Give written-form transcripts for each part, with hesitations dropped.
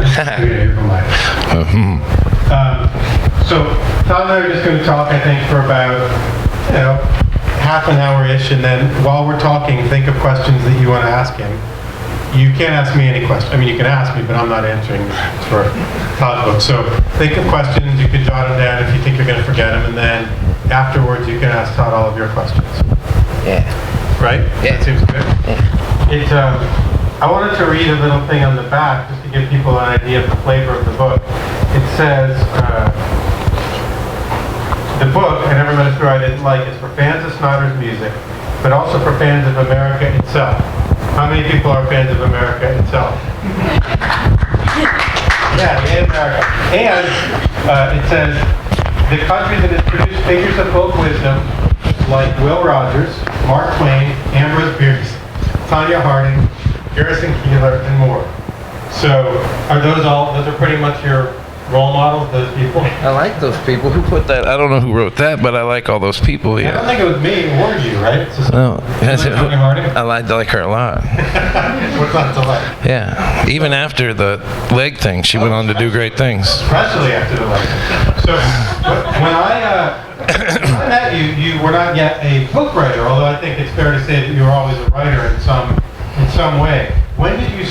everybody. So Todd and I are just going to talk, I think, for about, half an hour-ish, and then while we're talking, think of questions that you want to ask him. You can't ask me any questions. I mean, you can ask me, but I'm not answering for Todd's book. So think of questions. You can jot them down if you think you're going to forget them, and then afterwards you can ask Todd all of your questions. Yeah. Right? Yeah. That seems good. Yeah. I wanted to read a little thing on the back just to give people an idea of the flavor of the book. It says, the book, I never met a story I didn't like, is for fans of Snider's music, but also for fans of America itself. How many people are fans of America itself? Yeah, America. And it says, the country that has produced figures of folk wisdom like Will Rogers, Mark Twain, Ambrose Bierce, Tanya Harding, Garrison Keillor, and more. So, those are pretty much your role models, those people? I like those people. Who put that? I don't know who wrote that, but I like all those people, yeah. I don't think it was me or you, right? No. Tanya Harding? I like her a lot. What's not to like? Yeah. Even after the leg thing, she went on to do great things. Especially after the leg. So, when I met you, you were not yet a book writer, although I think it's fair to say that you were always a writer in some way. When did you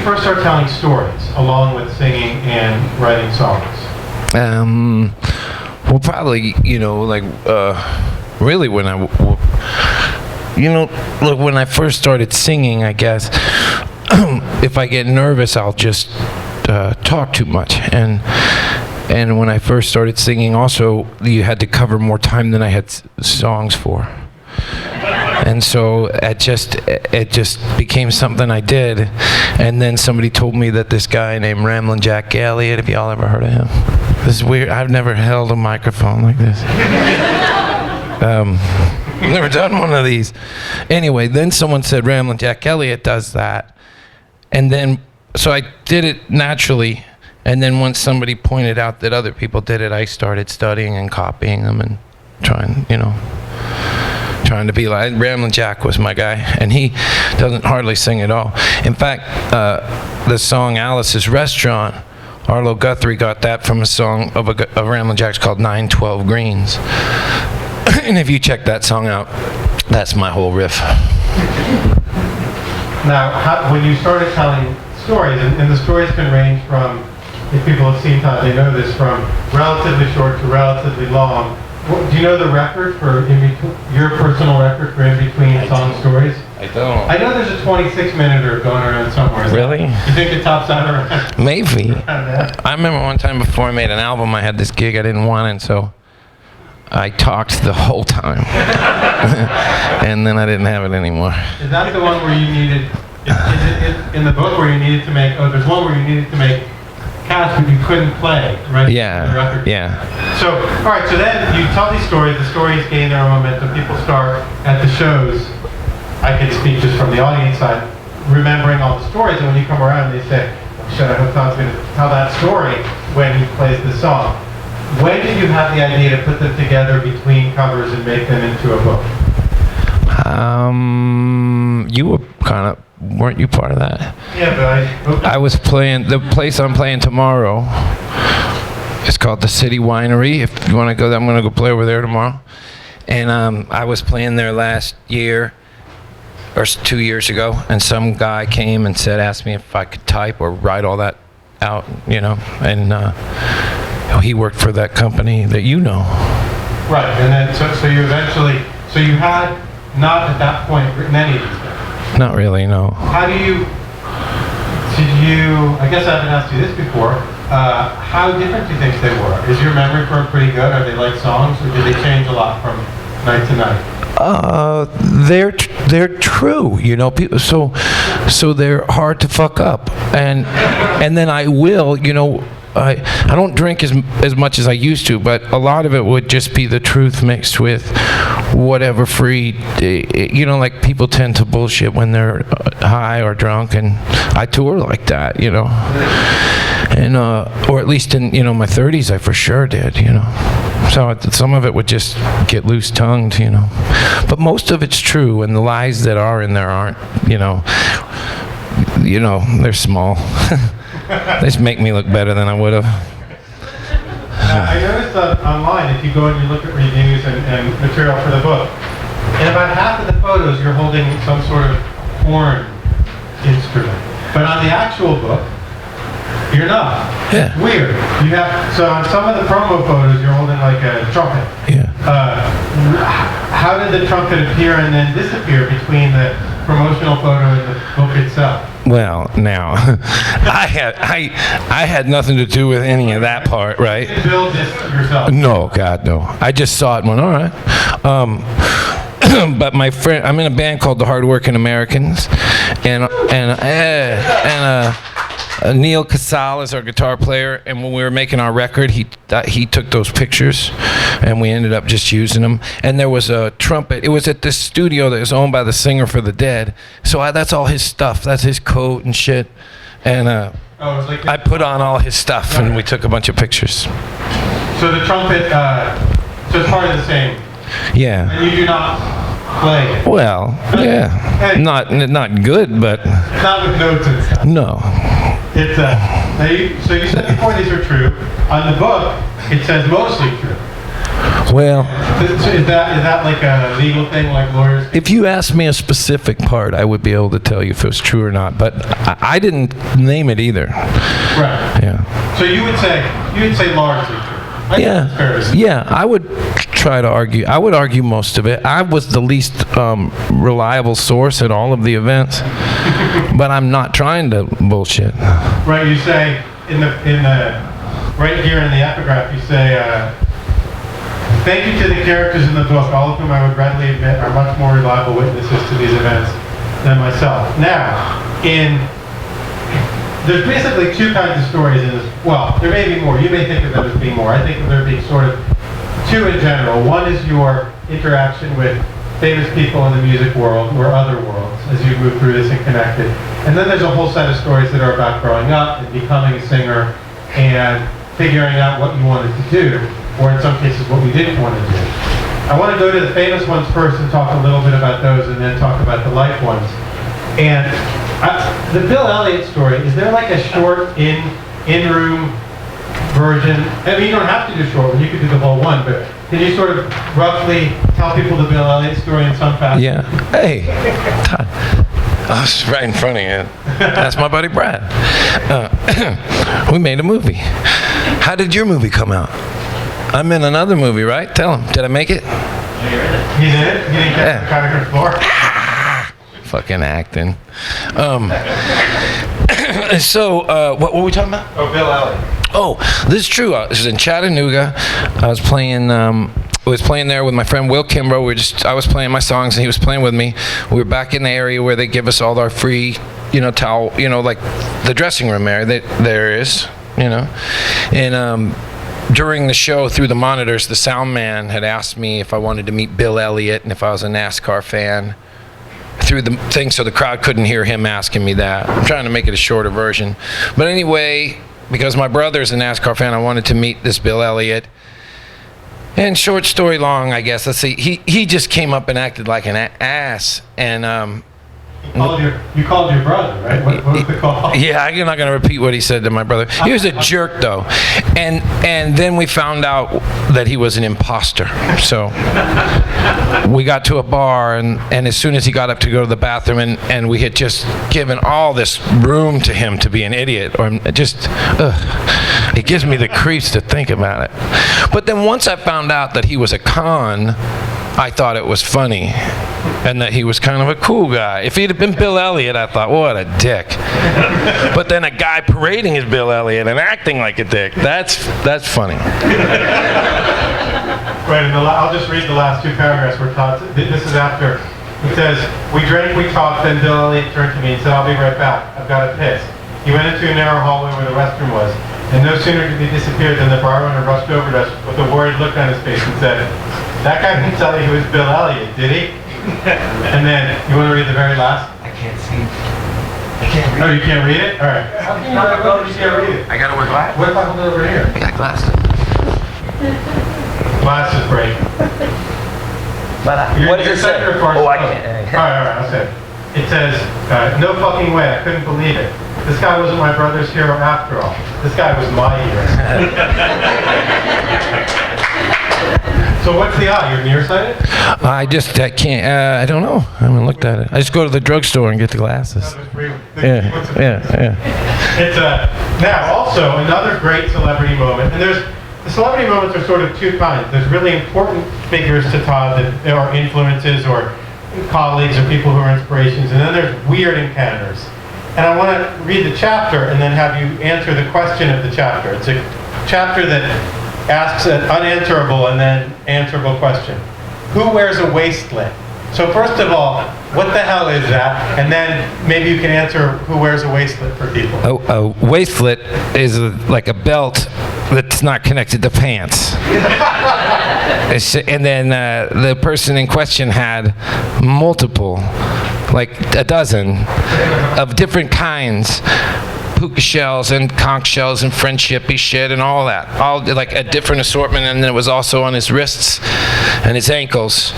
first start telling stories, along with singing and writing songs? Well, probably, really when when I first started singing, I guess, if I get nervous, I'll just talk too much. And when I first started singing, also, you had to cover more time than I had songs for. And so it just became something I did. And then somebody told me that this guy named Ramblin' Jack Elliott, have y'all ever heard of him? This is weird. I've never held a microphone like this. Never done one of these. Anyway, then someone said Ramblin' Jack Elliott does that. And then, so I did it naturally. And then once somebody pointed out that other people did it, I started studying and copying them and trying to be like, Ramblin' Jack was my guy, and he doesn't hardly sing at all. In fact, the song Alice's Restaurant, Arlo Guthrie got that from a song of Ramblin' Jack's called 912 Greens. And if you check that song out, that's my whole riff. Now, when you started telling stories, and the stories can range from, if people have seen Todd, they know this, from relatively short to relatively long. Do you know the record for your personal record for in-between song stories? I don't. I know there's a 26-minute going around somewhere. Really? You think it tops out around? Maybe. Around that? I remember one time before I made an album, I had this gig I didn't want, and so I talked the whole time. And then I didn't have it anymore. Is that the one where you needed, is it in the book where you needed to make, there's one where you needed to make cast but you couldn't play, right? Yeah, yeah. So, all right, so then you tell these stories, the stories gain their momentum, people start at the shows, I can speak just from the audience side, remembering all the stories, and when you come around they say, oh, shit, I hope Todd's going to tell that story when he plays the song. When did you have the idea to put them together between covers and make them into a book? You were kind of, weren't you part of that? Yeah, but I was playing, the place I'm playing tomorrow, it's called the City Winery. If you want to go there, I'm going to go play over there tomorrow. And I was playing there last year, or 2 years ago, and some guy came and asked me if I could type or write all that out, and he worked for that company that you know. Right, and then, so you eventually, so you had not at that point written any of these things? Not really, no. How did you, I guess I haven't asked you this before, how different do you think they were? Is your memory for them pretty good? Are they like songs, or did they change a lot from night to night? They're true, people, so they're hard to fuck up. And then I will, I don't drink as much as I used to, but a lot of it would just be the truth mixed with whatever free, like people tend to bullshit when they're high or drunk, and I tour like that, and or at least in my 30s I for sure did, so some of it would just get loose tongued, but most of it's true, and the lies that are in there aren't, you know, they're small. They just make me look better than I would have. I noticed online, if you go and you look at reviews and material for the book, in about half of the photos you're holding some sort of horn instrument. But on the actual book, you're not. Yeah. It's weird. You have, so on some of the promo photos you're holding like a trumpet. Yeah. How did the trumpet appear and then disappear between the promotional photo and the book itself? Well, now, I had nothing to do with any of that part, right? You didn't build this yourself? No, God, no. I just saw it and went, all right. But my friend, I'm in a band called the Hardworking Americans, and Neil Casal is our guitar player, and when we were making our record, he took those pictures, and we ended up just using them. And there was a trumpet. It was at this studio that was owned by the singer for the Dead. So that's all his stuff. That's his coat and shit. And I put on all his stuff, and we took a bunch of pictures. So the trumpet, so it's part of the same. Yeah. And you do not play it. Well, yeah. Hey. Not good, but Not with notes and stuff. no. It's so you said before these are true. On the book, it says mostly true. Well, Is that like a legal thing, like lawyers? if you asked me a specific part, I would be able to tell you if it was true or not. But I didn't name it either. Right. Yeah. So you would say largely true. I think that's fair to say. Yeah. I would try to argue. I would argue most of it. I was the least reliable source at all of the events, but I'm not trying to bullshit. Right. You say in the right here in the epigraph, you say. Thank you to the characters in the book, all of whom I would readily admit are much more reliable witnesses to these events than myself. Now, there's basically two kinds of stories in this. Well, there may be more. You may think of them as being more. I think of there being sort of two in general. One is your interaction with famous people in the music world or other worlds as you move through this and connect it. And then there's a whole set of stories that are about growing up and becoming a singer and figuring out what you wanted to do, or in some cases what we didn't want to do. I want to go to the famous ones first and talk a little bit about those and then talk about the life ones. And the Bill Elliott story, is there like a short in-room version? I mean, you don't have to do a short one, you could do the whole one, but can you sort of roughly tell people the Bill Elliott story in some fashion? Yeah. Hey, Todd. I was right in front of you. That's my buddy Brad. We made a movie. How did your movie come out? I'm in another movie, right? Tell him. Did I make it? You did it? You didn't get the kind of floor? Fucking acting. So, what were we talking about? Oh, Bill Elliott. Oh, this is true. I was in Chattanooga. I was playing there with my friend Will Kimbrough. I was playing my songs and he was playing with me. We were back in the area where they give us all our free, towel, like the dressing room area. There is, And during the show, through the monitors, the sound man had asked me if I wanted to meet Bill Elliott and if I was a NASCAR fan. Through the thing, so the crowd couldn't hear him asking me that. I'm trying to make it a shorter version. But anyway, because my brother's a NASCAR fan, I wanted to meet this Bill Elliott. And short story long, I guess. Let's see. He just came up and acted like an ass. And You called your brother, right? What was the call? yeah, I'm not going to repeat what he said to my brother. He was a jerk, though. And then we found out that he was an imposter. So we got to a bar, and as soon as he got up to go to the bathroom, and we had just given all this room to him to be an idiot, or just, it gives me the creeps to think about it. But then once I found out that he was a con, I thought it was funny. And that he was kind of a cool guy. If he'd have been Bill Elliott, I thought, what a dick. But then a guy parading as Bill Elliott and acting like a dick, that's funny. Right, and I'll just read the last two paragraphs where Todd, this is after, it says, we drank, we talked, then Bill Elliott turned to me and said, I'll be right back, I've got to piss. He went into a narrow hallway where the restroom was, and no sooner did he disappear than the bar owner rushed over to us with a worried look on his face and said, that guy didn't tell you he was Bill Elliott, did he? And then, you want to read the very last? I can't see. I can't read. Oh, you can't read it? All right. How can you can't read it? I gotta wear glasses. What if I hold it over here? I got glasses. Glasses break. But what does it say? Oh, I can't. All right, I'll say it. it says, no fucking way, I couldn't believe it. This guy wasn't my brother's hero after all. This guy was my hero. So what's the eye? You're nearsighted? I can't, I don't know. I haven't looked at it. I just go to the drugstore and get the glasses. Yeah. It's now also another great celebrity moment, and the celebrity moments are sort of two kinds. There's really important figures to Todd that are influences or colleagues or people who are inspirations, and then there's weird encounters. And I want to read the chapter and then have you answer the question of the chapter. It's a chapter that asks an unanswerable and then answerable question. Who wears a waistlet? So first of all, what the hell is that? And then maybe you can answer who wears a waistlet for people. A waistlet is like a belt that's not connected to pants. And then the person in question had multiple, like a dozen of different kinds. Puka shells and conch shells and friendshipy shit and all that. All like a different assortment, and then it was also on his wrists and his ankles.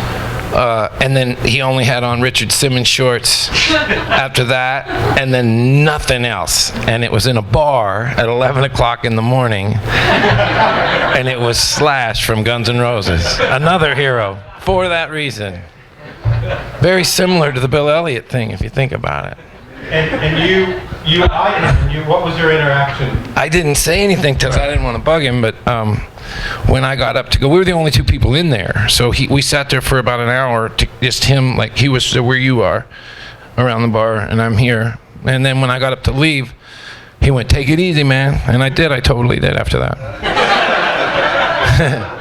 And then he only had on Richard Simmons shorts after that, and then nothing else. And it was in a bar at 11 o'clock in the morning, and it was Slash from Guns N' Roses. Another hero for that reason. Very similar to the Bill Elliott thing, if you think about it. And you eyed him, and what was your interaction? I didn't say anything because I didn't want to bug him, but when I got up to go, we were the only two people in there. So we sat there for about an hour, just him, like he was where you are, around the bar, and I'm here. And then when I got up to leave, he went, "Take it easy, man." And I did. I totally did after that.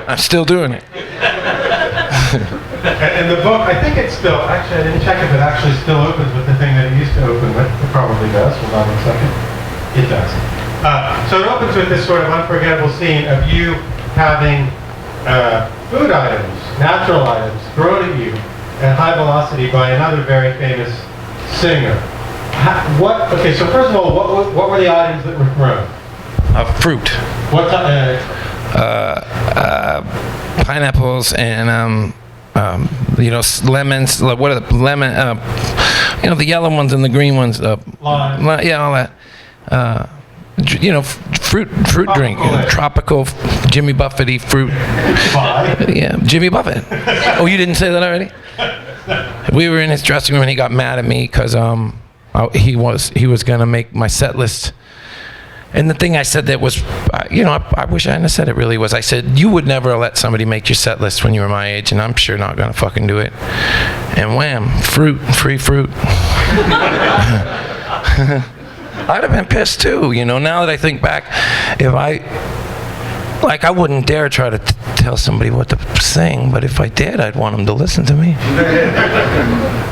I'm still doing it. And the book, I think it's still, actually I didn't check if it actually still opens with the thing that it used to open with. It probably does. Hold on 1 second. It does. So it opens with this sort of unforgettable scene of you having food items, natural items, thrown at you at high velocity by another very famous singer. Okay, so first of all, what were the items that were thrown? Fruit. What Pineapples and lemons. What are the lemon? The yellow ones and the green ones. Lime. Yeah, all that. Fruit drink. Tropical, Jimmy Buffett-y fruit. Yeah, Jimmy Buffett. Oh, you didn't say that already? We were in his dressing room and he got mad at me because he was gonna make my set list. And the thing I said that was, I wish I hadn't said it really was, I said, you would never let somebody make your set list when you were my age, and I'm sure not gonna fucking do it. And wham, free fruit. I'd have been pissed too, now that I think back, if I wouldn't dare try to tell somebody what to sing, but if I did, I'd want them to listen to me.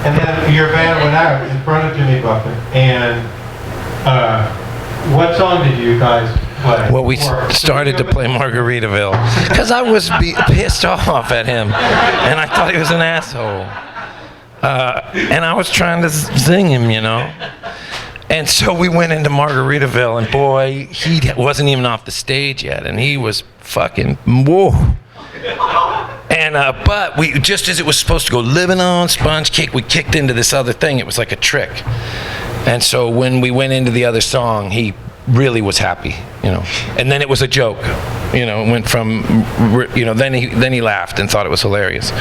And then your band went out in front of Jimmy Buffett, and what song did you guys play? Well, we started to play Margaritaville because I was pissed off at him, and I thought he was an asshole. And I was trying to sing him, And so we went into Margaritaville, and boy, he wasn't even off the stage yet, and he was fucking whoa. And but we, just as it was supposed to go, living on sponge cake, we kicked into this other thing. It was like a trick. And so when we went into the other song, he really was happy, And then it was a joke, It went from, Then he laughed and thought it was hilarious.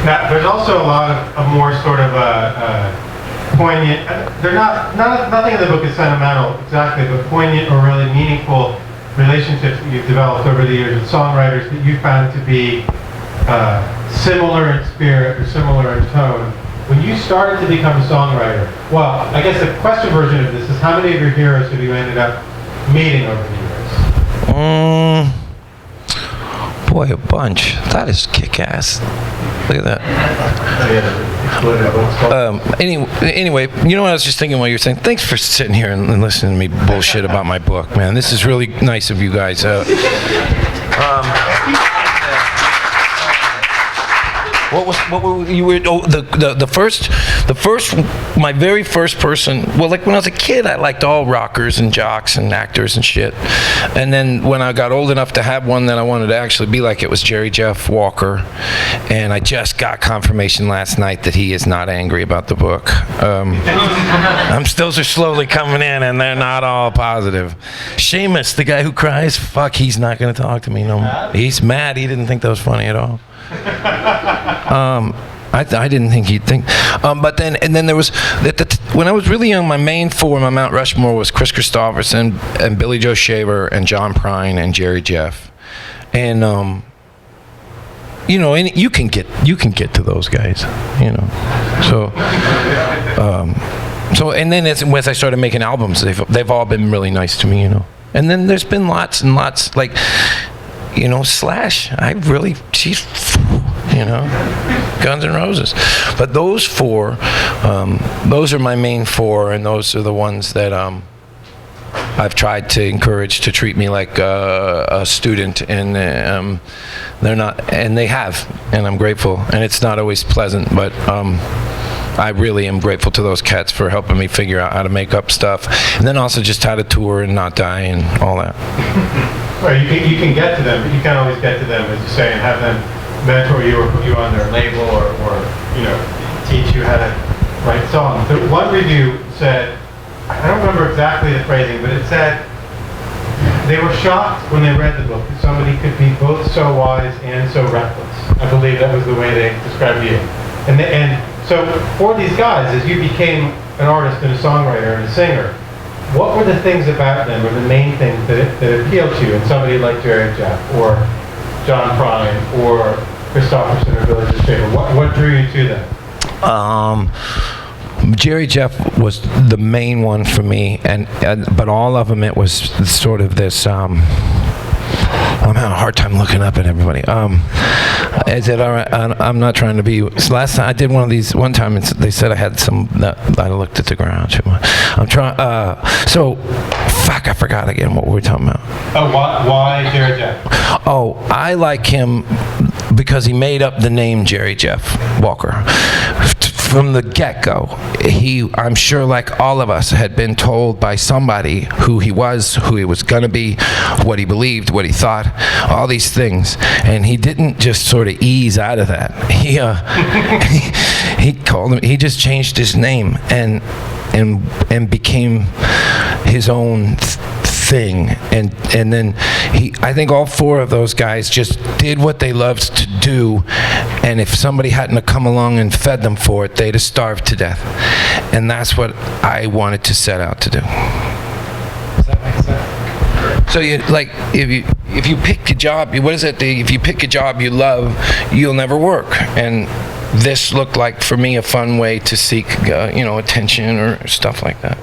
Now, there's also a lot of more sort of poignant. They're nothing in the book is sentimental exactly, but poignant or really meaningful relationships that you've developed over the years with songwriters that you found to be similar in spirit or similar in tone. When you started to become a songwriter, well, I guess the question version of this is how many of your heroes have you ended up meeting over the years? Boy, a bunch. That is kick-ass. Look at that. Anyway, you know what I was just thinking while you were saying? Thanks for sitting here and listening to me bullshit about my book, man. This is really nice of you guys. What were you were? Oh, my very first person. Well, like when I was a kid, I liked all rockers and jocks and actors and shit. And then when I got old enough to have one that I wanted to actually be like, it was Jerry Jeff Walker. And I just got confirmation last night that he is not angry about the book. Those are slowly coming in, and they're not all positive. Seamus, the guy who cries, fuck, he's not going to talk to me no more. He's mad. He didn't think that was funny at all. I didn't think he'd think. But then there was, when I was really young, my main four, my Mount Rushmore was Chris Christopherson and Billy Joe Shaver and John Prine and Jerry Jeff. And, and you can get to those guys, So, and then as I started making albums, they've all been really nice to me, And then there's been lots and lots, like, Slash, she's, Guns N' Roses. But those four, those are my main four, and those are the ones that I've tried to encourage to treat me like a student, and they're not, and they have, and I'm grateful. And it's not always pleasant, but I really am grateful to those cats for helping me figure out how to make up stuff, and then also just how to tour and not die and all that. Right, you can get to them, but you can't always get to them, as you say, and have them mentor you or put you on their label or teach you how to write songs. So one review said, I don't remember exactly the phrasing, but it said they were shocked when they read the book that somebody could be both so wise and so reckless. I believe that was the way they described you. And so for these guys, as you became an artist and a songwriter and a singer, what were the things about them, or the main things that appealed to you in somebody like Jerry Jeff or John Prine or Christopherson or Billy Joe Shaver? What drew you to them? Jerry Jeff was the main one for me, but all of them, it was sort of this. I'm having a hard time looking up at everybody. Is it all right? I'm not trying to be. Last time I did one of these. One time they said I had some. I looked at the ground too much. I'm trying. So, fuck. I forgot again what we were talking about. Oh, why Jerry Jeff? Oh, I like him because he made up the name Jerry Jeff Walker. From the get-go, I'm sure, like all of us, had been told by somebody who he was going to be, what he believed, what he thought, all these things, and he didn't just sort of ease out of that. He just changed his name and became his own thing, and then I think all four of those guys just did what they loved to do, and if somebody hadn't have come along and fed them for it, they'd have starved to death, and that's what I wanted to set out to do. Does that make sense? So if you pick a job, what is it? If you pick a job you love, you'll never work, and this looked like for me a fun way to seek attention or stuff like that.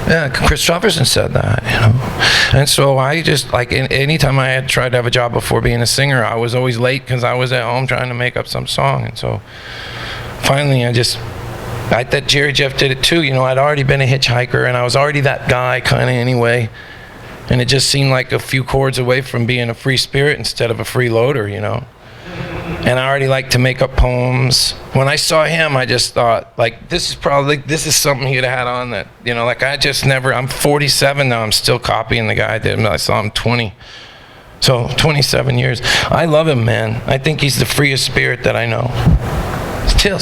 Yeah, Christopherson said that, And so I just, anytime I had tried to have a job before being a singer, I was always late because I was at home trying to make up some song. And so finally I thought Jerry Jeff did it too. I'd already been a hitchhiker and I was already that guy kind of anyway. And it just seemed like a few chords away from being a free spirit instead of a freeloader, And I already like to make up poems. When I saw him, I just thought, this is something he'd have had on that, I'm 47 now, I'm still copying the guy I did. I saw him 20. So 27 years. I love him, man. I think he's the freest spirit that I know. Still.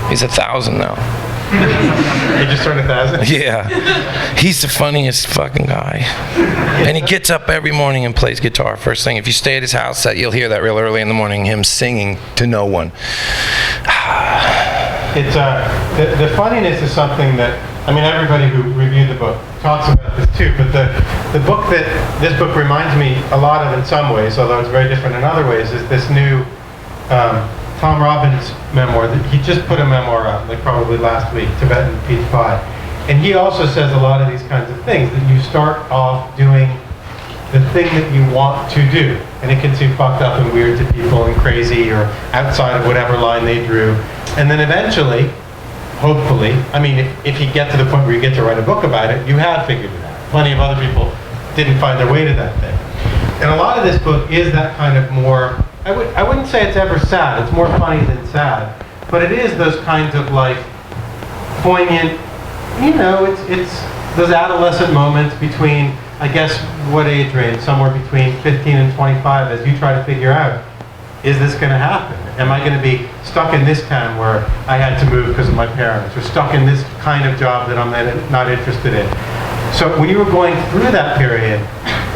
He's 1,000 now. He just turned 1,000? Yeah. He's the funniest fucking guy. And he gets up every morning and plays guitar first thing. If you stay at his house, you'll hear that real early in the morning, him singing to no one. It's the funniness is something that, everybody who reviewed the book talks about this too, but the book that this book reminds me a lot of in some ways, although it's very different in other ways, is this new Tom Robbins memoir. He just put a memoir out, probably last week, Tibetan Peach Pie. And he also says a lot of these kinds of things, that you start off doing the thing that you want to do. And it can seem fucked up and weird to people and crazy or outside of whatever line they drew. And then eventually, hopefully, if you get to the point where you get to write a book about it, you have figured it out. Plenty of other people didn't find their way to that thing. And a lot of this book is that kind of more, I wouldn't say it's ever sad, it's more funny than sad, but it is those kinds of like poignant, it's those adolescent moments between, I guess, what age range? Somewhere between 15 and 25 as you try to figure out, is this going to happen? Am I going to be stuck in this town where I had to move because of my parents, or stuck in this kind of job that I'm not interested in? So when you were going through that period,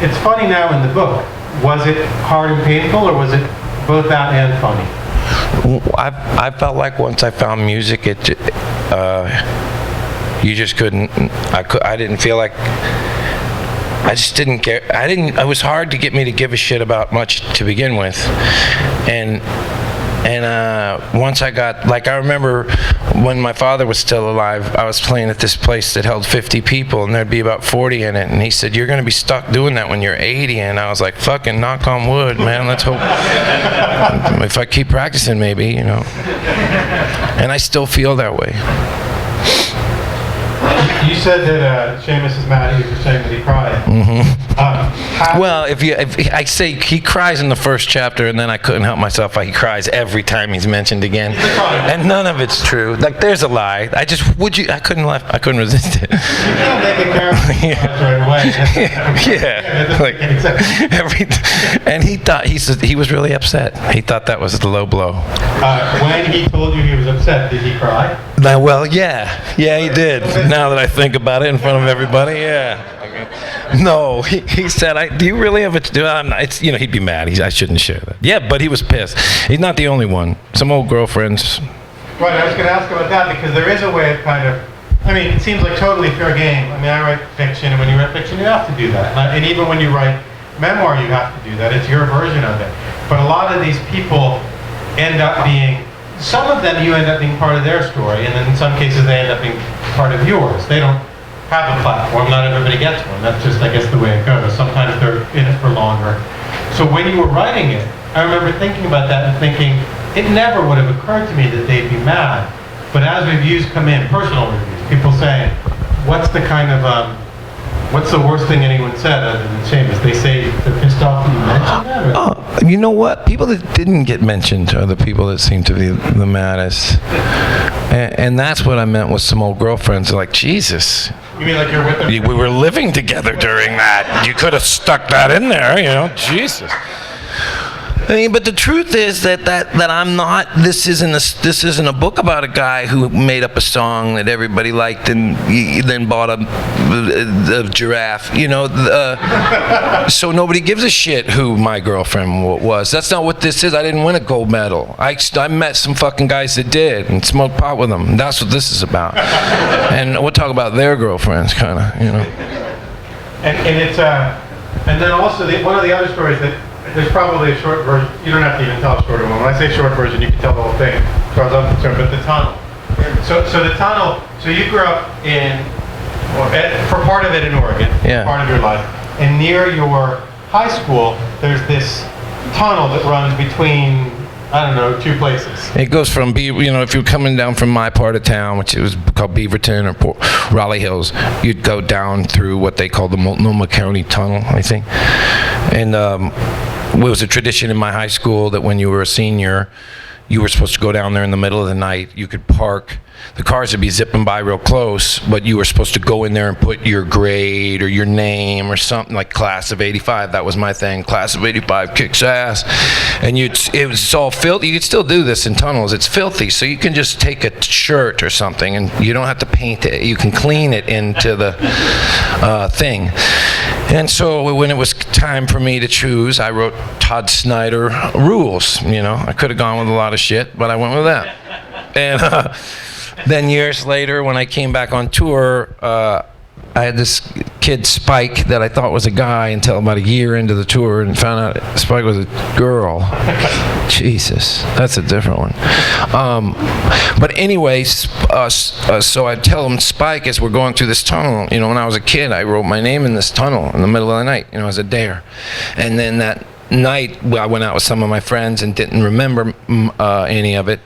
it's funny now in the book. Was it hard and painful, or was it both that and funny? I felt like once I found music, you just couldn't. I didn't feel like. I just didn't care. It was hard to get me to give a shit about much to begin with, and once I got, like, I remember when my father was still alive, I was playing at this place that held 50 people, and there'd be about 40 in it, and he said, "You're going to be stuck doing that when you're 80, and I was like, fucking knock on wood, man, let's hope, if I keep practicing, maybe, and I still feel that way. You said that Seamus is mad at you for saying that he cried. Well, if I say he cries in the first chapter, and then I couldn't help myself. He cries every time he's mentioned again, and none of it's true. Like, there's a lie. I couldn't laugh. I couldn't resist it. You can't make a character right away. Yeah. Like and he was really upset. He thought that was the low blow. When he told you he was upset, did he cry? Well, yeah, he did. Now that I think about it in front of everybody, yeah. No, he said, "Do you really have it to do?" He'd be mad. I shouldn't share that. Yeah, but he was pissed. He's not the only one. Some old girlfriends. Right, I was going to ask about that, because there is a way of kind of, it seems like totally fair game. I write fiction, and when you write fiction, you have to do that. And even when you write memoir, you have to do that. It's your version of it. But a lot of these people end up being, some of them you end up being part of their story, and then in some cases they end up being part of yours. They don't have a platform. Not everybody gets one. That's just, I guess, the way it goes. Sometimes they're in it for longer. So when you were writing it, I remember thinking about that and thinking, it never would have occurred to me that they'd be mad. But as reviews come in, personal reviews, people saying, what's the worst thing anyone said other than Seamus? They say they're pissed off that you mentioned that? Or? You know what? People that didn't get mentioned are the people that seem to be the maddest. And that's what I meant with some old girlfriends. Like, Jesus. You mean like you're with them? We were living together during that. You could have stuck that in there, Jesus. But the truth is that I'm not. This isn't a book about a guy who made up a song that everybody liked and then bought a giraffe. So nobody gives a shit who my girlfriend was. That's not what this is. I didn't win a gold medal. I met some fucking guys that did and smoked pot with them. That's what this is about. And we'll talk about their girlfriends, kind of. And it's and then also one of the other stories that. There's probably a short version. You don't have to even tell a shorter one. When I say short version, you can tell the whole thing, as far as I'm concerned. But the tunnel. So the tunnel. So you grew up for part of it in Oregon, part of your life, and near your high school, there's this tunnel that runs between, two places. It goes from if you're coming down from my part of town, which was called Beaverton or Raleigh Hills, you'd go down through what they call the Multnomah County Tunnel, I think. And it was a tradition in my high school that when you were a senior, you were supposed to go down there in the middle of the night. You could park. The cars would be zipping by real close, but you were supposed to go in there and put your grade or your name or something, like class of 85. That was my thing. Class of 85 kicks ass. And it was all filthy. You could still do this in tunnels. It's filthy. So you can just take a shirt or something and you don't have to paint it. You can clean it into the thing. And so when it was time for me to choose, I wrote Todd Snider rules. I could have gone with a lot of shit, but I went with that. And then years later, when I came back on tour, I had this kid, Spike, that I thought was a guy until about a year into the tour and found out Spike was a girl. Jesus, that's a different one. But anyway, so I tell him, Spike, as we're going through this tunnel, when I was a kid, I wrote my name in this tunnel in the middle of the night, as a dare. And then that night, I went out with some of my friends and didn't remember any of it.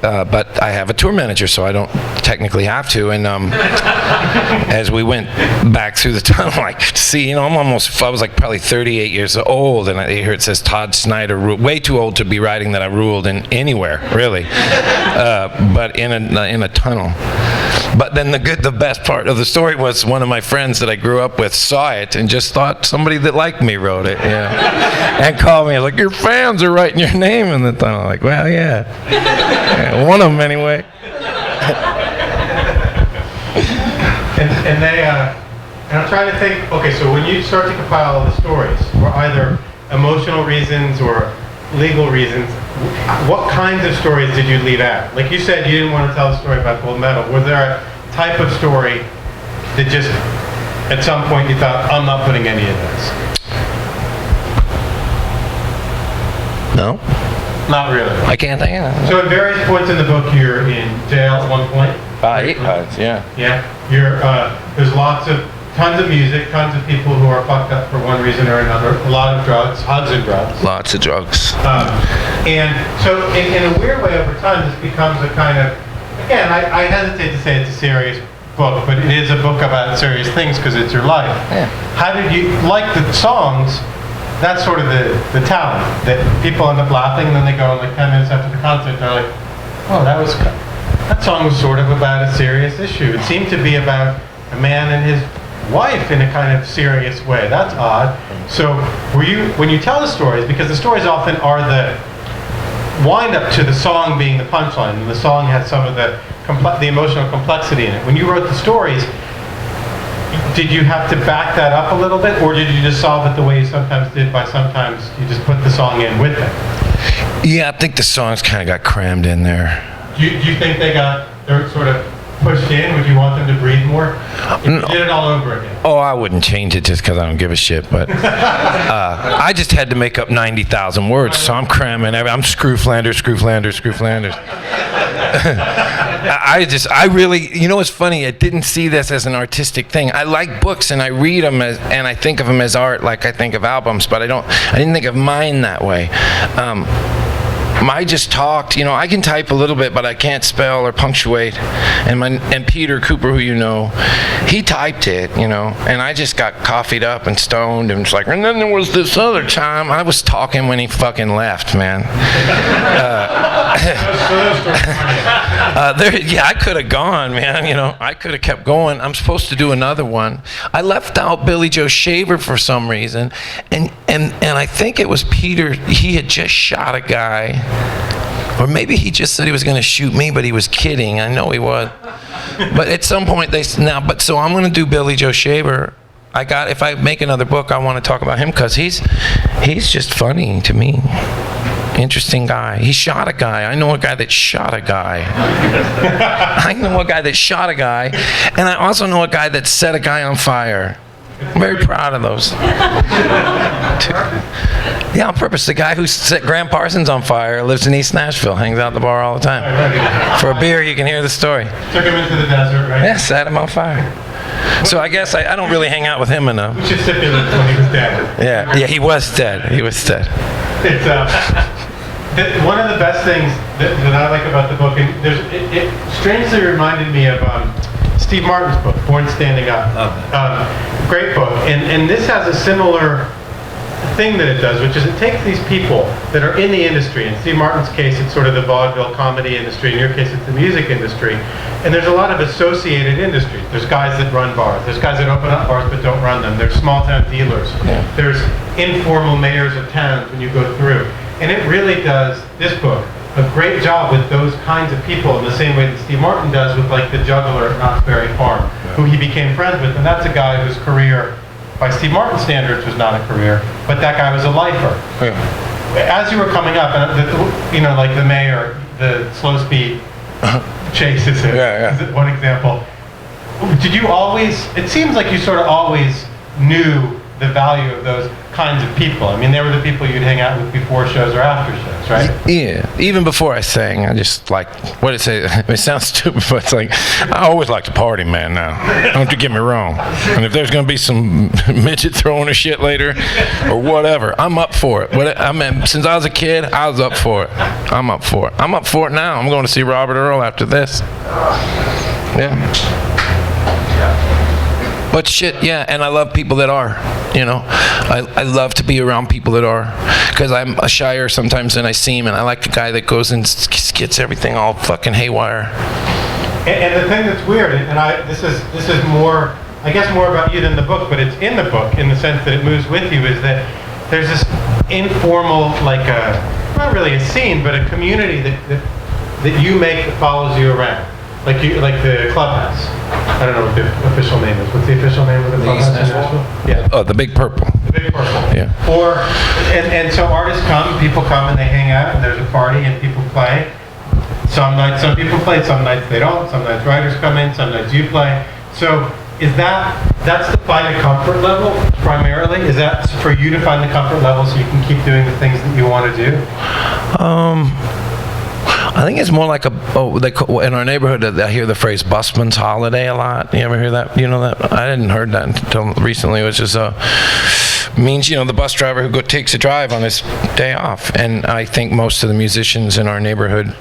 but I have a tour manager, so I don't technically have to. And as we went back through the tunnel, like, see, I was like probably 38 years old, and I hear it says Todd Snider, way too old to be writing that I ruled in anywhere, really, but in a tunnel. But then the best part of the story was one of my friends that I grew up with saw it and just thought somebody that liked me wrote it, and called me like, your fans are writing your name in the tunnel. Like, well, yeah, one of them anyway. And they, and I'm trying to think, okay, so when you start to compile all the stories, for either emotional reasons or legal reasons, what kinds of stories did you leave out? Like you said, you didn't want to tell the story about gold medal. Was there a type of story that just, at some point you thought, I'm not putting any of this? No? Not really. I can't think of it. So at various points in the book, you're in jail at one point? 8 times, yeah. Yeah. There's tons of music, tons of people who are fucked up for one reason or another, a lot of drugs, hugs and drugs. Lots of drugs. And so in a weird way over time, this becomes a kind of, again, I hesitate to say it's a serious book, but it is a book about serious things because it's your life. Yeah. How did you, like the songs, that's sort of the talent, that people end up laughing and then they go like 10 minutes after the concert, they're like, oh, that song was sort of about a serious issue. It seemed to be about a man and his wife in a kind of serious way. That's odd. So when you tell the stories, because the stories often are the wind up to the song being the punchline, and the song has some of the emotional complexity in it. When you wrote the stories, did you have to back that up a little bit, or did you just solve it the way you sometimes did by sometimes you just put the song in with it? Yeah, I think the songs kind of got crammed in there. Do you think they're sort of pushed in? Would you want them to breathe more? If you did it all over again. Oh, I wouldn't change it just because I don't give a shit, but I just had to make up 90,000 words, so I'm cramming I'm Screw Flanders. I really, it's funny, I didn't see this as an artistic thing. I like books and I read them and I think of them as art like I think of albums, but I didn't think of mine that way. I just talked, I can type a little bit, but I can't spell or punctuate. And Peter Cooper, who he typed it, and I just got coffeeed up and stoned and was like, and then there was this other time. I was talking when he fucking left, man. I could have gone, man. I could have kept going. I'm supposed to do another one. I left out Billy Joe Shaver for some reason, and I think it was Peter. He had just shot a guy. Or maybe he just said he was going to shoot me, but he was kidding. I know he was. But at some point so I'm going to do Billy Joe Shaver. If I make another book, I want to talk about him because he's just funny to me. Interesting guy. He shot a guy. I know a guy that shot a guy. And I also know a guy that set a guy on fire. I'm very proud of those. Yeah, on purpose. The guy who set Graham Parsons on fire lives in East Nashville, hangs out at the bar all the time. For a beer, you can hear the story. Took him into the desert, right? Yeah, set him on fire. So I guess I don't really hang out with him enough. We should stipulate when he was dead. Yeah, he was dead. It's one of the best things that I like about the book, and it strangely reminded me of Steve Martin's book, Born Standing Up. Great book. And this has a similar thing that it does, which is it takes these people that are in the industry. In Steve Martin's case, it's sort of the vaudeville comedy industry. In your case, it's the music industry. And there's a lot of associated industries. There's guys that run bars. There's guys that open up bars but don't run them. There's small town dealers. Yeah. There's informal mayors of towns when you go through. And it really does, this book, a great job with those kinds of people in the same way that Steve Martin does with like the juggler at Knott's Berry Farm, who he became friends with. And that's a guy whose career, by Steve Martin standards, was not a career, but that guy was a lifer. Yeah. As you were coming up, and like the mayor, the slow speed chase is one example. Did you always, it seems like you sort of always knew the value of those kinds of people. I mean, they were the people you'd hang out with before shows or after shows, right? Yeah, even before I sang, I just like, what did it say? It sounds stupid, but it's like, I always like to party, man, now. Don't you get me wrong. And if there's going to be some midget throwing a shit later, or whatever, I'm up for it. I mean, since I was a kid, I was up for it. I'm up for it. I'm up for it now. I'm going to see Robert Earl after this. Yeah. But shit, yeah, and I love people that are, you know. I love to be around people that are, because I'm a shyer sometimes than I seem, and I like the guy that goes and gets everything all fucking haywire. And the thing that's weird, and this is more, I guess more about you than the book, but it's in the book in the sense that it moves with you, is that there's this informal, like not really a scene, but a community that you make that follows you around. Like the clubhouse. I don't know what the official name is. What's the official name of the clubhouse in Nashville? Yeah. Oh, the Big Purple. The Big Purple. Yeah. And so artists come, people come and they hang out, and there's a party and people play. Some nights some people play, some nights they don't. Some nights writers come in, some nights you play. So that's to find a comfort level primarily? Is that for you to find the comfort level so you can keep doing the things that you want to do? I think it's more like in our neighborhood, I hear the phrase busman's holiday a lot. You ever hear that? You know that? I hadn't heard that until recently, which is means, you know, the bus driver who takes a drive on his day off. And I think most of the musicians in our neighborhood,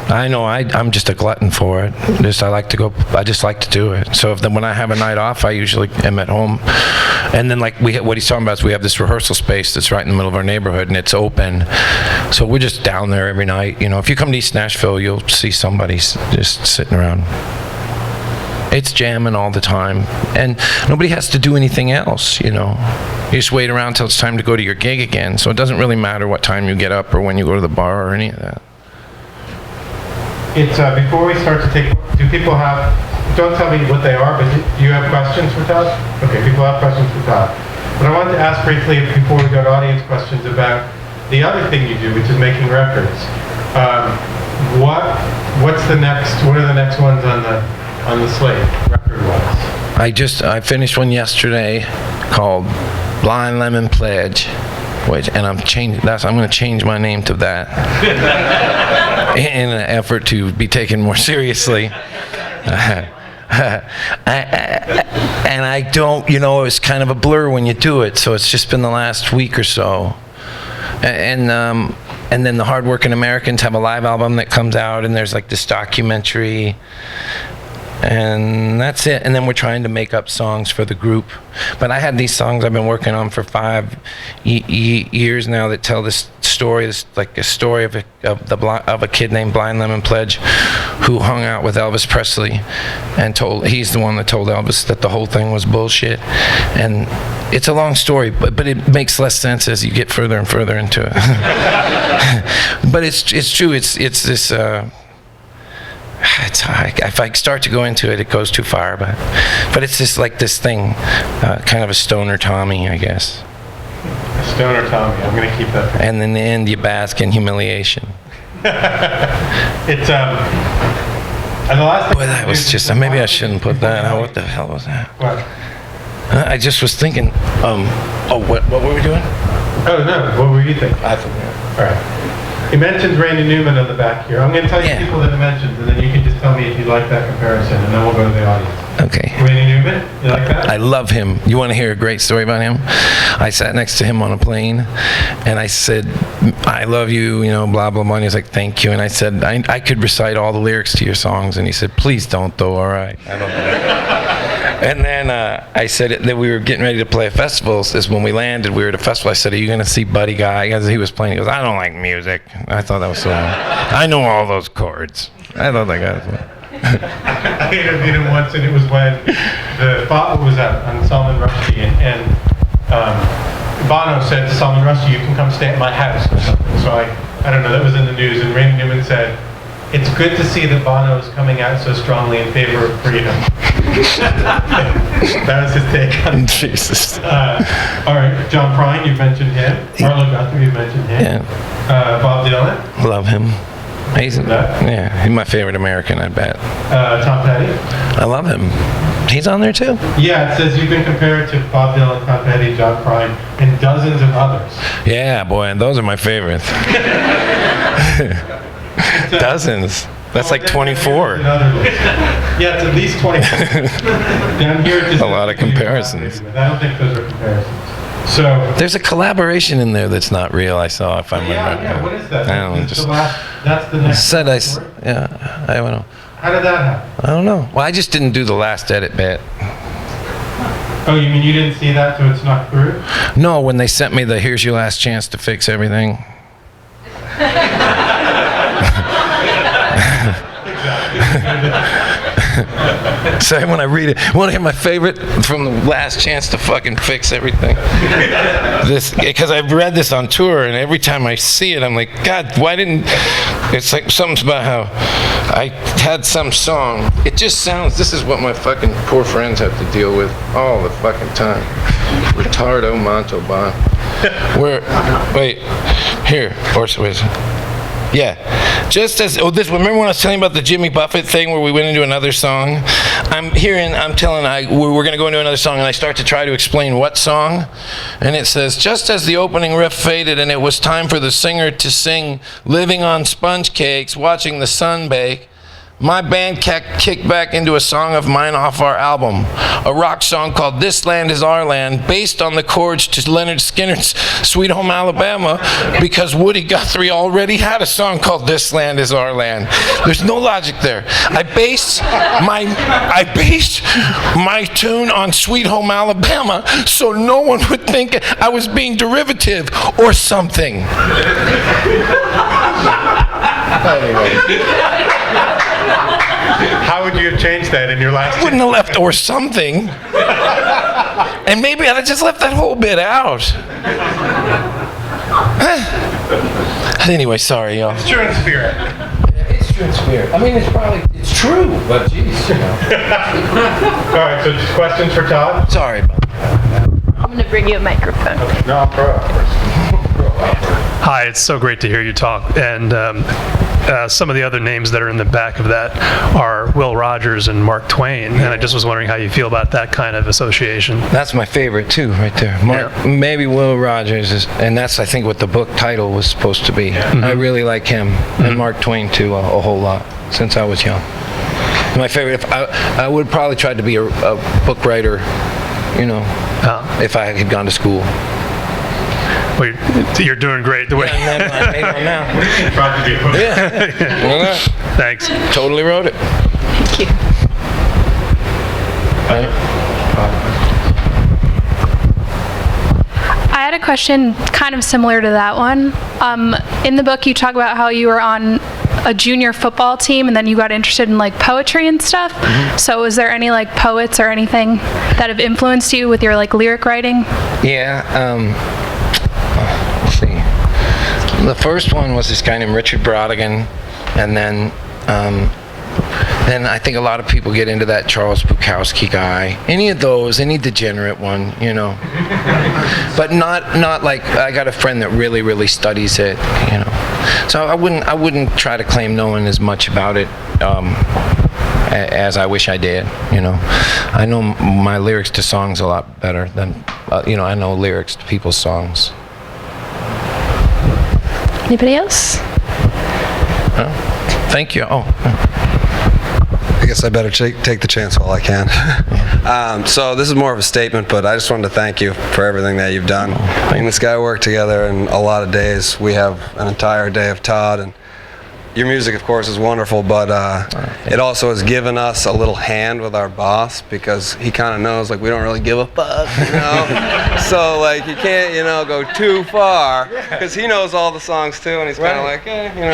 I know I'm just a glutton for it. I just like to do it. So when I have a night off, I usually am at home. And then what he's talking about is we have this rehearsal space that's right in the middle of our neighborhood, and it's open. So we're just down there every night. You know, if you come to East Nashville, you'll see somebody just sitting around. It's jamming all the time, and nobody has to do anything else, you know. You just wait around till it's time to go to your gig again, so it doesn't really matter what time you get up or when you go to the bar or any of that. It's before we start to do people have, don't tell me what they are, but do you have questions for Todd? Okay, people have questions for Todd. But I wanted to ask briefly, before we go to audience questions, about the other thing you do, which is making records. What are the next ones on the slate, record-wise? I finished one yesterday called Blind Lemon Pledge, and I'm going to change my name to that in an effort to be taken more seriously. And I don't, you know, it's kind of a blur when you do it, so it's just been the last week or so. And then the Hardworking Americans have a live album that comes out, and there's like this documentary. And that's it. And then we're trying to make up songs for the group. But I had these songs I've been working on for 5 years now that tell this story. This like a story of a kid named Blind Lemon Pledge, who hung out with Elvis Presley, and he's the one that told Elvis that the whole thing was bullshit. And it's a long story, but it makes less sense as you get further and further into it. But it's true. It's this. If I start to go into it, it goes too far. But it's just like this thing, kind of a stoner Tommy, I guess. A stoner Tommy. I'm going to keep that. And in the end, you bask in humiliation. It's and the last thing. Boy, that was just. Maybe I shouldn't put that out. What the hell was that? What? I just was thinking. What were we doing? Oh no, what were you thinking? I forgot. All right. He mentions Randy Newman on the back here. I'm going to tell you people that he mentions, and then you can just tell me if you like that comparison, and then we'll go to the audience. Okay. Randy Newman, you like that? I love him. You want to hear a great story about him? I sat next to him on a plane, and I said, "I love you," you know, blah, blah, blah. And he was like, "Thank you." And I said, I could recite all the lyrics to your songs. And he said, "Please don't, though, all right." I don't know. And then I said that we were getting ready to play a festival. Is when we landed, we were at a festival. I said, "Are you going to see Buddy Guy?" As he was playing, he goes, "I don't like music." I thought that was so. I know all those chords. I thought that guy was. I interviewed him once, and it was when the Fatwa was out on Salman Rushdie, and Bono said to Salman Rushdie, "You can come stay at my house," or something. So I don't know. That was in the news, and Randy Newman said, "It's good to see that Bono is coming out so strongly in favor of freedom." That was his take on it. Jesus. All right, John Prine, you've mentioned him. Arlo Guthrie, you've mentioned him. Yeah. Bob Dylan. Love him. He's my favorite American, I bet. Tom Petty? I love him. He's on there too? Yeah, it says you've been compared to Bob Dylan, Tom Petty, John Prine, and dozens of others. Yeah, boy, and those are my favorites. Dozens. That's like 24. Yeah, it's at least 24. Down here, A lot of comparisons. I don't think those are comparisons. So there's a collaboration in there that's not real. I saw if I remember. yeah, what is that? I don't know. That's that's the next. I don't know. How did that happen? I don't know. Well, I just didn't do the last edit bit. Oh, you mean you didn't see that, so it's not through? No, when they sent me the "Here's your last chance to fix everything." So when I read it, want to hear my favorite from the last chance to fucking fix everything? This, because I've read this on tour, and every time I see it, I'm like, God, why didn't? It's like something about how I had some song. It just sounds. This is what my fucking poor friends have to deal with all the fucking time. Retardo Montalban. Where? Wait. Here. Wait. Yeah, just as remember when I was telling you about the Jimmy Buffett thing where we went into another song? We're gonna go into another song, and I start to try to explain what song, and it says, just as the opening riff faded and it was time for the singer to sing "Living on Sponge Cakes, Watching the Sun Bake," my band kicked back into a song of mine off our album, a rock song called "This Land Is Our Land," based on the chords to Leonard Skinner's "Sweet Home Alabama," because Woody Guthrie already had a song called "This Land Is Our Land." There's no logic there. I based my tune on "Sweet Home Alabama" so no one would think I was being derivative or something. How would you have changed that in your last? I wouldn't have left "or something," and maybe I'd have just left that whole bit out. Anyway, sorry, y'all. It's true in spirit. It's true in spirit. I mean, it's true, but geez, you know. All right, so just questions for Todd? Sorry about that. I'm going to bring you a microphone. No, I'm pro. Hi, it's so great to hear you talk. And some of the other names that are in the back of that are Will Rogers and Mark Twain. And I just was wondering how you feel about that kind of association. That's my favorite too, right there. Maybe Will Rogers is, and that's I think what the book title was supposed to be. Mm-hmm. I really like him and Mark Twain too a whole lot since I was young. My favorite. I would probably try to be a book writer, you know, if I had gone to school. Well, you're doing great. The way. Now. Tried to be a book. Yeah. Thanks. Totally wrote it. Thank you. I had a question kind of similar to that one. In the book, you talk about how you were on a junior football team and then you got interested in like poetry and stuff. Mm-hmm. So is there any like poets or anything that have influenced you with your like lyric writing? Yeah. Let's see. The first one was this guy named Richard Brodigan, and then I think a lot of people get into that Charles Bukowski guy. Any of those, any degenerate one, you know. But not like I got a friend that really, really studies it, you know. So I wouldn't try to claim knowing as much about it as I wish I did, you know. I know my lyrics to songs a lot better than, I know lyrics to people's songs. Anybody else? Thank you. I guess I better take the chance while I can. So this is more of a statement, but I just wanted to thank you for everything that you've done. Me and this guy work together in a lot of days. We have an entire day of Todd, and your music, of course, is wonderful, but it also has given us a little hand with our boss because he kind of knows, like, we don't really give a fuck, you know? So, like, you can't, go too far because he knows all the songs, too, and he's kind of like,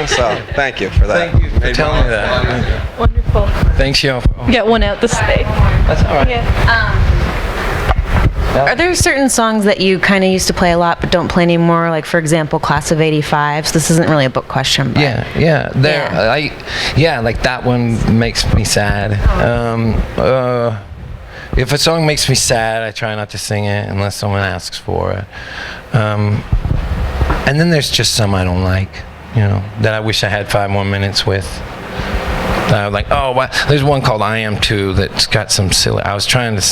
so thank you for that. Thank you for telling me that. Wonderful. Thanks, y'all. Get one out this way. That's all right. Yeah. Are there certain songs that you kind of used to play a lot but don't play anymore? Like, for example, Class of '85. So this isn't really a book question, but yeah. Like that one makes me sad. If a song makes me sad, I try not to sing it unless someone asks for it. And then there's just some I don't like. that I wish I had 5 more minutes with. Like, oh, wow. There's one called I Am Too that's got some silly. I was trying to.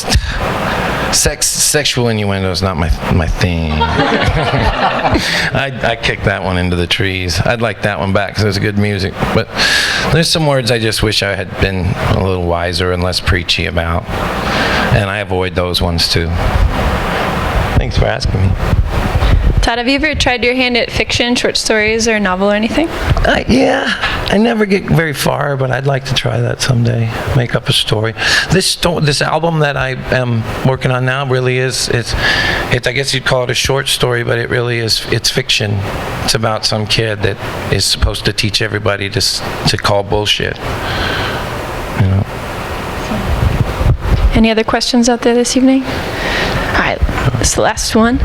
Sexual innuendo is not my thing. I kicked that one into the trees. I'd like that one back because it was good music. But there's some words I just wish I had been a little wiser and less preachy about. And I avoid those ones too. Thanks for asking me. Todd, have you ever tried your hand at fiction, short stories, or novel or anything? Yeah, I never get very far, but I'd like to try that someday. Make up a story. This album that I am working on now really is, it's I guess you'd call it a short story, but it really is, it's fiction. It's about some kid that is supposed to teach everybody to call bullshit. Any other questions out there this evening? All right, this is the last one.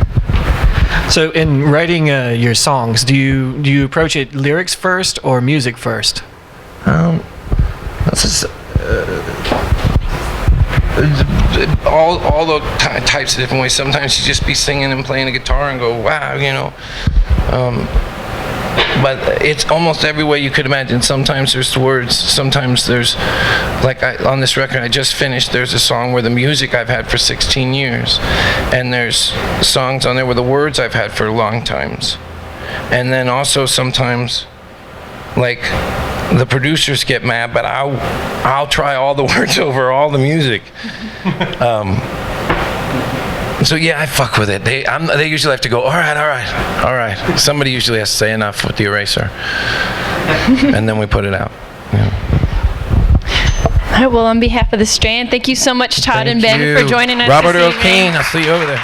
So in writing your songs, do you approach it lyrics first or music first? That's just, all the types of different ways. Sometimes you just be singing and playing a guitar and go, wow, but it's almost every way you could imagine. Sometimes there's the words, sometimes there's, like on this record I just finished, there's a song where the music I've had for 16 years, and there's songs on there where the words I've had for long times. And then also sometimes, like, the producers get mad, but I'll try all the words over all the music. So yeah, I fuck with it. They usually have to go, all right. Somebody usually has to say enough with the eraser, and then we put it out. All right, well, on behalf of the Strand, thank you so much, Todd and Ben, for joining us. Robert this Earl evening. Kane, I'll see you over there.